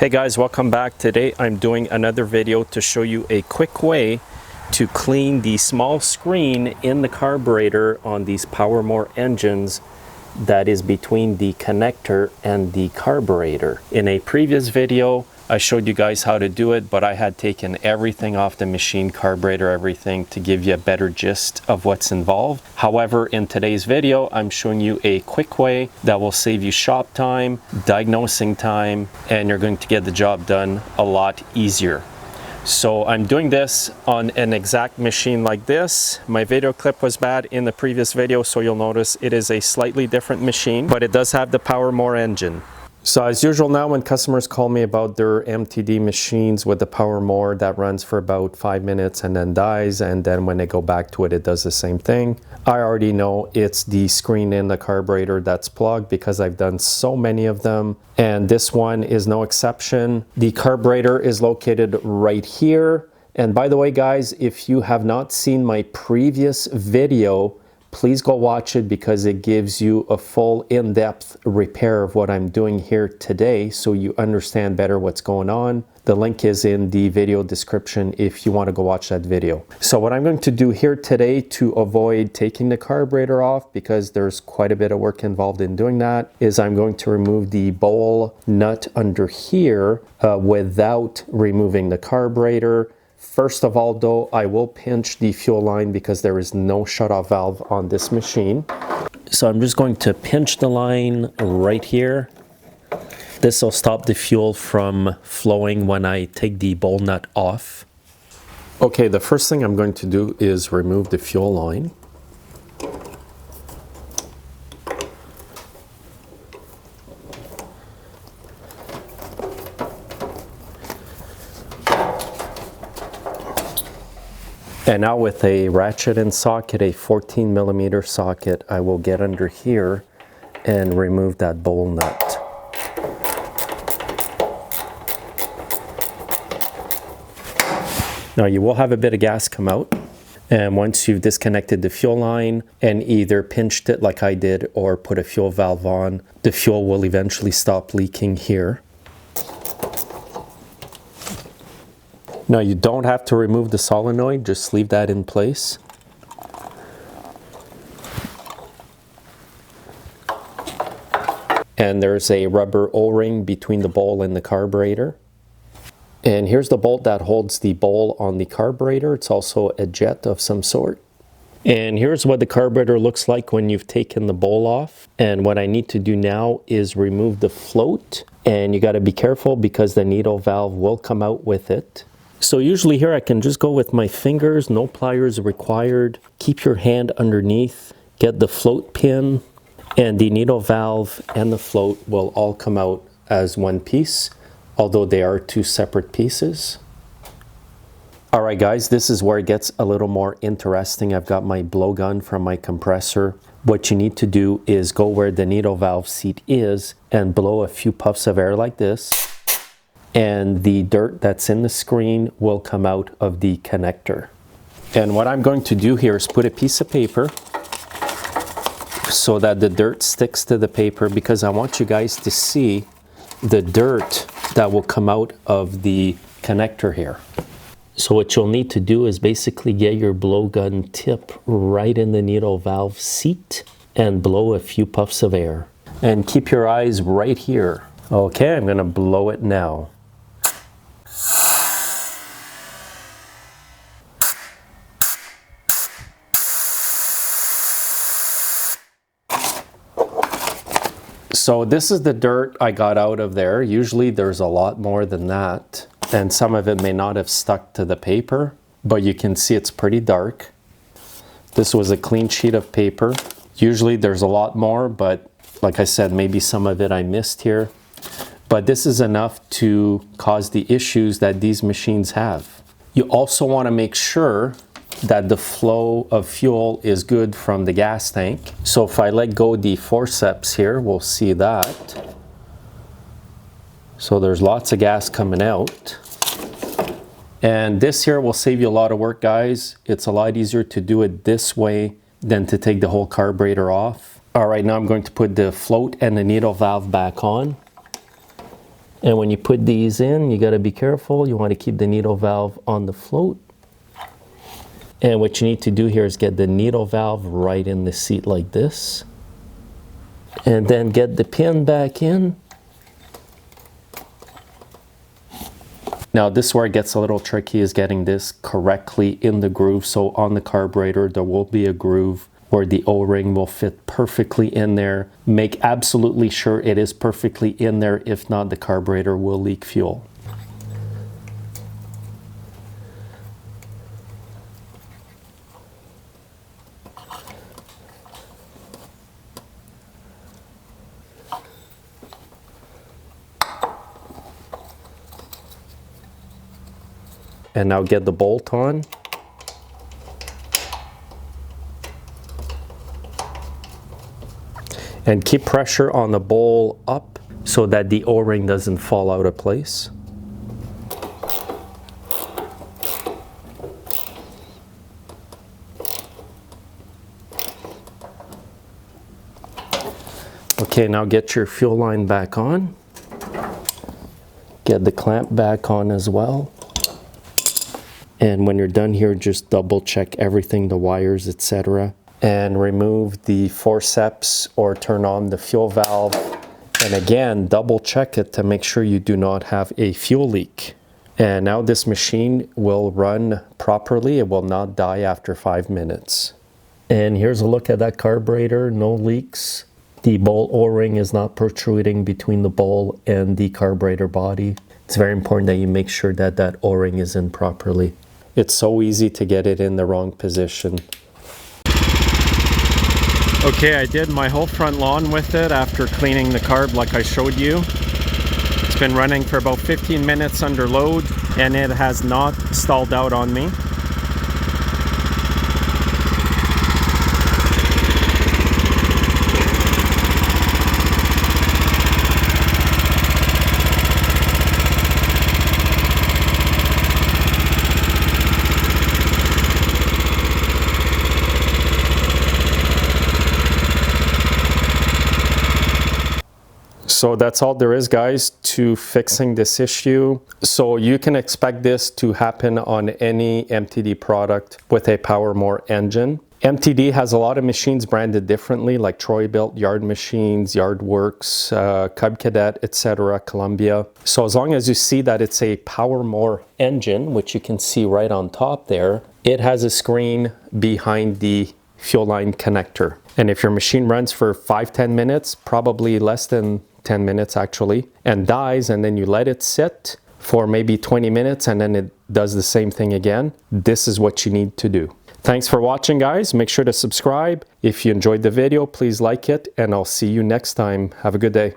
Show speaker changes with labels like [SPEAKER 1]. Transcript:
[SPEAKER 1] Hey guys, welcome back. Today I'm doing another video to show you a quick way to clean the small screen in the carburetor on these Mower engines that is between the connector and the carburetor. In a previous video I showed you guys how to do it, but I had taken everything off the machine, carburetor, everything, to give you a better gist of what's involved. However, in today's video I'm showing you a quick way that will save you shop time, diagnosing time, and you're going to get the job done a lot easier. So I'm doing this on an exact machine like this. My video clip was bad in the previous video, so you'll notice it is a slightly different machine, but it does have the Mower engine. So as usual now, when customers call me about their MTD machines with the Mower that runs for about 5 minutes and then dies, and then when they go back to it, it does the same thing, I already know it's the screen in the carburetor that's plugged because I've done so many of them, and this one is no exception. The carburetor is located right here. And by the way guys, if you have not seen my previous video, please go watch it because it gives you a full in-depth repair of what I'm doing here today so you understand better what's going on. The link is in the video description if you want to go watch that video. So what I'm going to do here today to avoid taking the carburetor off, because there's quite a bit of work involved in doing that, is I'm going to remove the bowl nut under here without removing the carburetor. First of all though, I will pinch the fuel line because there is no shutoff valve on this machine. So I'm just going to pinch the line right here. This will stop the fuel from flowing when I take the bowl nut off. Okay, the first thing I'm going to do is remove the fuel line. And now with a ratchet and socket, a 14mm socket, I will get under here and remove that bowl nut. Now you will have a bit of gas come out, and once you've disconnected the fuel line and either pinched it like I did or put a fuel valve on, the fuel will eventually stop leaking here. Now you don't have to remove the solenoid, just leave that in place. And there's a rubber O-ring between the bowl and the carburetor. And here's the bolt that holds the bowl on the carburetor. It's also a jet of some sort. And here's what the carburetor looks like when you've taken the bowl off. And what I need to do now is remove the float. And you got to be careful because the needle valve will come out with it. So usually here I can just go with my fingers, no pliers required. Keep your hand underneath, get the float pin, and the needle valve and the float will all come out as one piece, although they are two separate pieces. All right guys, this is where it gets a little more interesting. I've got my blowgun from my compressor. What you need to do is go where the needle valve seat is and blow a few puffs of air like this. And the dirt that's in the screen will come out of the connector. And what I'm going to do here is put a piece of paper so that the dirt sticks to the paper, because I want you guys to see the dirt that will come out of the connector here. So what you'll need to do is basically get your blowgun tip right in the needle valve seat and blow a few puffs of air. And keep your eyes right here. Okay, I'm gonna blow it now. So this is the dirt I got out of there. Usually there's a lot more than that, and some of it may not have stuck to the paper, but you can see it's pretty dark. This was a clean sheet of paper. Usually there's a lot more, but like I said, maybe some of it I missed here. But this is enough to cause the issues that these machines have. You also want to make sure that the flow of fuel is good from the gas tank. So if I let go the forceps here, we'll see that. So there's lots of gas coming out. And this here will save you a lot of work, guys. It's a lot easier to do it this way than to take the whole carburetor off. All right, now I'm going to put the float and the needle valve back on. And when you put these in, you got to be careful. You want to keep the needle valve on the float. And what you need to do here is get the needle valve right in the seat like this. And then get the pin back in. Now this is where it gets a little tricky, is getting this correctly in the groove. So on the carburetor, there will be a groove where the O-ring will fit perfectly in there. Make absolutely sure it is perfectly in there. If not, the carburetor will leak fuel. And now get the bolt on. And keep pressure on the bowl up so that the O-ring doesn't fall out of place. Okay, now get your fuel line back on. Get the clamp back on as well. And when you're done here, just double check everything, the wires, etc. And remove the forceps or turn on the fuel valve. And again, double check it to make sure you do not have a fuel leak. And now this machine will run properly. It will not die after 5 minutes. And here's a look at that carburetor, no leaks. The bowl O-ring is not protruding between the bowl and the carburetor body. It's very important that you make sure that that O-ring is in properly. It's so easy to get it in the wrong position. Okay, I did my whole front lawn with it after cleaning the carb like I showed you. It's been running for about 15 minutes under load and it has not stalled out on me. So that's all there is, guys, to fixing this issue. So you can expect this to happen on any MTD product with a Power-More engine. MTD has a lot of machines branded differently, like Troy-Bilt, Yard Machines, Yard Works, Cub Cadet, etc., Columbia. So as long as you see that it's a Power-More engine, which you can see right on top there, it has a screen behind the fuel line connector. And if your machine runs for 5-10 minutes, probably less than 10 minutes actually, and dies, and then you let it sit for maybe 20 minutes and then it does the same thing again, this is what you need to do. Thanks for watching, guys. Make sure to subscribe. If you enjoyed the video, please like it, and I'll see you next time. Have a good day.